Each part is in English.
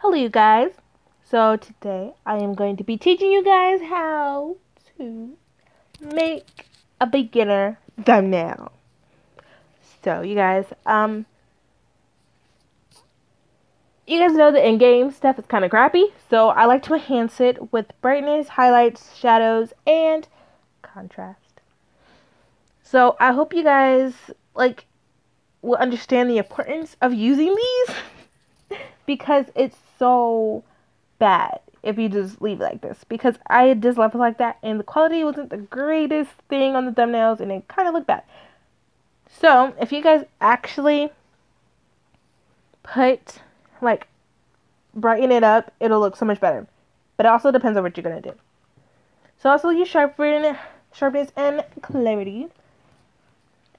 Hello you guys. So today I am going to be teaching you guys how to make a beginner thumbnail. So you guys know the in-game stuff is kind of crappy, so I like to enhance it with brightness, highlights, shadows, and contrast. So I hope you guys will understand the importance of using these because it's so bad if you just leave it like this, because I just left it like that and the quality wasn't the greatest thing on the thumbnails and it kind of looked bad. So if you guys actually brighten it up, it'll look so much better. But it also depends on what you're gonna do. So also use sharpness and clarity,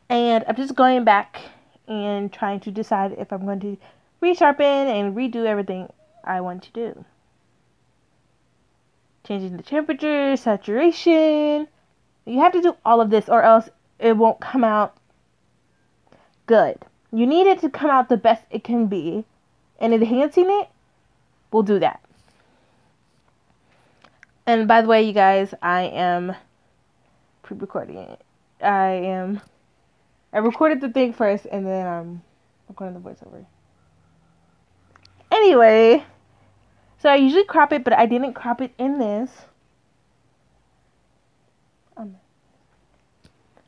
and I'm just going back and trying to decide if I'm going to resharpen and redo everything I want to do. Changing the temperature, saturation. You have to do all of this or else it won't come out good. You need it to come out the best it can be, and enhancing it will do that. And by the way, you guys, I am pre-recording it. I recorded the thing first and then I'm recording the voiceover. Anyway, so I usually crop it, but I didn't crop it in this.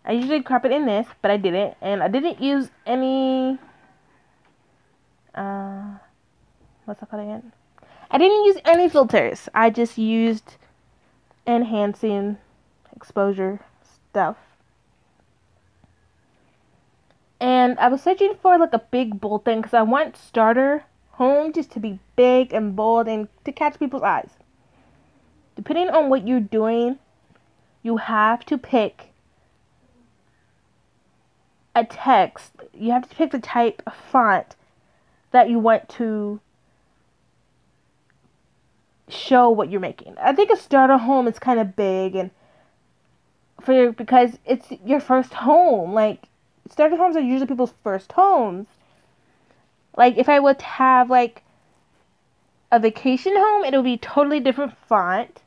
I usually crop it in this, but I didn't. And I didn't use any, what's that called again? I didn't use any filters. I just used enhancing exposure stuff. And I was searching for like a big bold thing because I want starter home just to be big and bold and to catch people's eyes. Depending on what you're doing, you have to pick a text. You have to pick the type of font that you want to show what you're making. I think a starter home is kind of big, and because it's your first home. Like, starter homes are usually people's first homes. Like, if I would have like a vacation home, it'll be totally different font.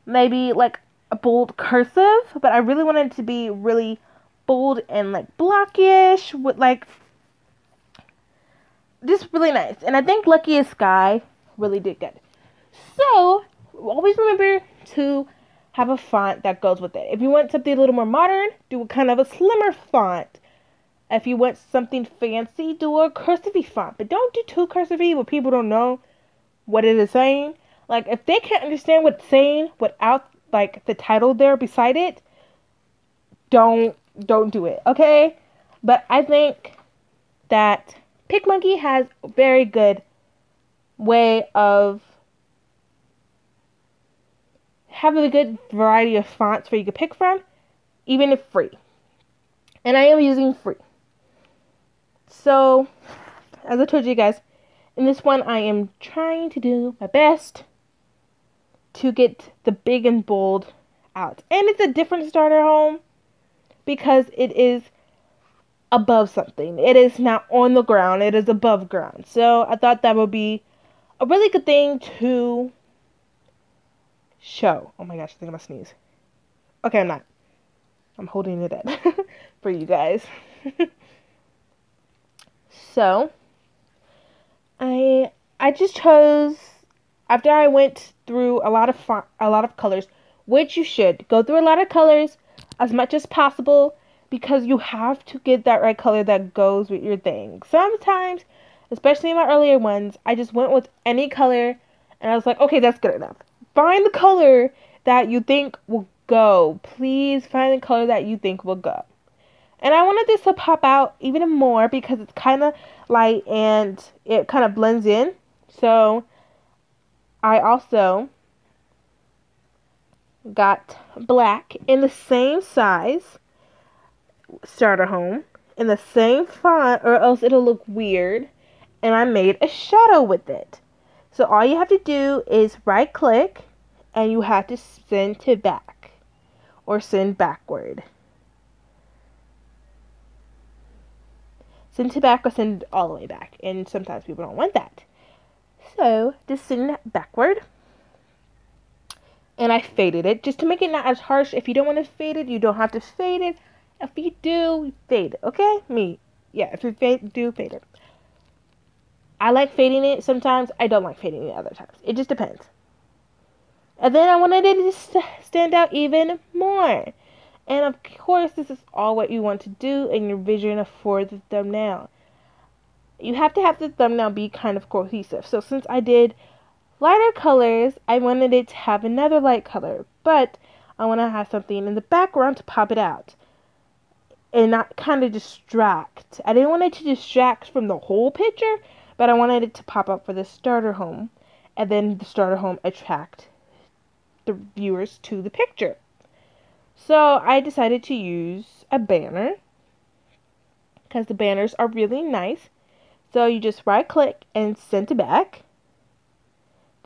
Maybe like a bold cursive, but I really wanted it to be really bold and like blockish with like just really nice. And I think Luckiest Sky really did good. So always remember to have a font that goes with it. If you want something a little more modern, do a kind of a slimmer font. If you want something fancy, do a cursive font. But don't do too cursive where people don't know what it is saying. Like, if they can't understand what it's saying without like the title there beside it, don't do it, okay? But I think that PicMonkey has a very good way of having a good variety of fonts for you to pick from, even if free. And I am using free. So, as I told you guys, in this one I am trying to do my best to get the big and bold out. And it's a different starter home because it is above something. It is not on the ground. It is above ground. So I thought that would be a really good thing to show. Oh my gosh, I think I'm gonna sneeze. Okay, I'm not. I'm holding it in for you guys. So I just chose, after I went through a lot of colors, which you should go through a lot of colors as much as possible, because you have to get that right color that goes with your thing. Sometimes, especially in my earlier ones, I just went with any color and I was like, okay, that's good enough. Find the color that you think will go. Please find the color that you think will go. And I wanted this to pop out even more because it's kind of light and it kind of blends in. So I also got black in the same size starter home, in the same font, or else it'll look weird. And I made a shadow with it. So all you have to do is right click and you have to send to back or send backward. Send to back or send all the way back, and sometimes people don't want that. So, just sitting backward. And I faded it just to make it not as harsh. If you don't want to fade it, you don't have to fade it. If you do, fade it, okay? If you do, fade it. I like fading it sometimes. I don't like fading it other times. It just depends. And then I wanted it to stand out even more. And of course, this is all what you want to do in your vision for the thumbnail. You have to have the thumbnail be kind of cohesive. So since I did lighter colors, I wanted it to have another light color, but I want to have something in the background to pop it out and not kind of distract. I didn't want it to distract from the whole picture, but I wanted it to pop up for the starter home, and then the starter home attract the viewers to the picture. So I decided to use a banner because the banners are really nice. So you just right click and send to back.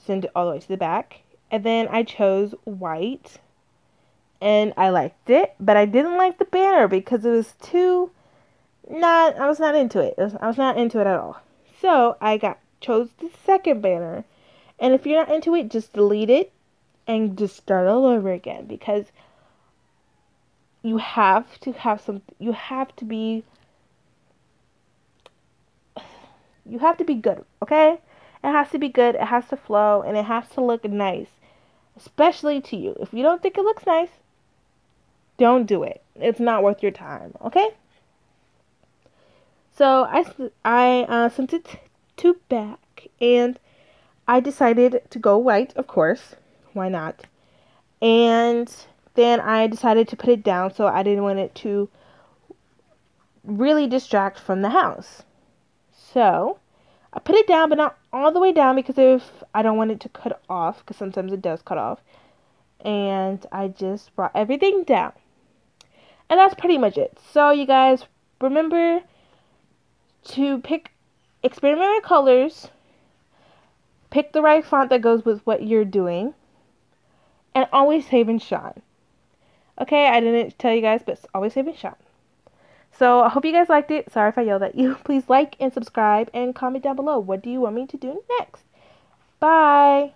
Send it all the way to the back. And then I chose white. And I liked it. But I didn't like the banner because it was I was not into it. I was not into it at all. So I chose the second banner. And if you're not into it, just delete it and just start all over again. Because you have to have something. You have to be good, okay? It has to be good, it has to flow, and it has to look nice, especially to you. If you don't think it looks nice, don't do it. It's not worth your time, okay? So I sent it to back, and I decided to go white, of course. Why not? And then I decided to put it down so I didn't want it to really distract from the house. So I put it down, but not all the way down because if I don't want it to cut off, because sometimes it does cut off. And I just brought everything down. And that's pretty much it. So you guys, remember to experiment with colors, pick the right font that goes with what you're doing, and always save and shine. Okay, I didn't tell you guys, but always save and shine. So I hope you guys liked it. Sorry if I yelled at you. Please like and subscribe and comment down below. What do you want me to do next? Bye.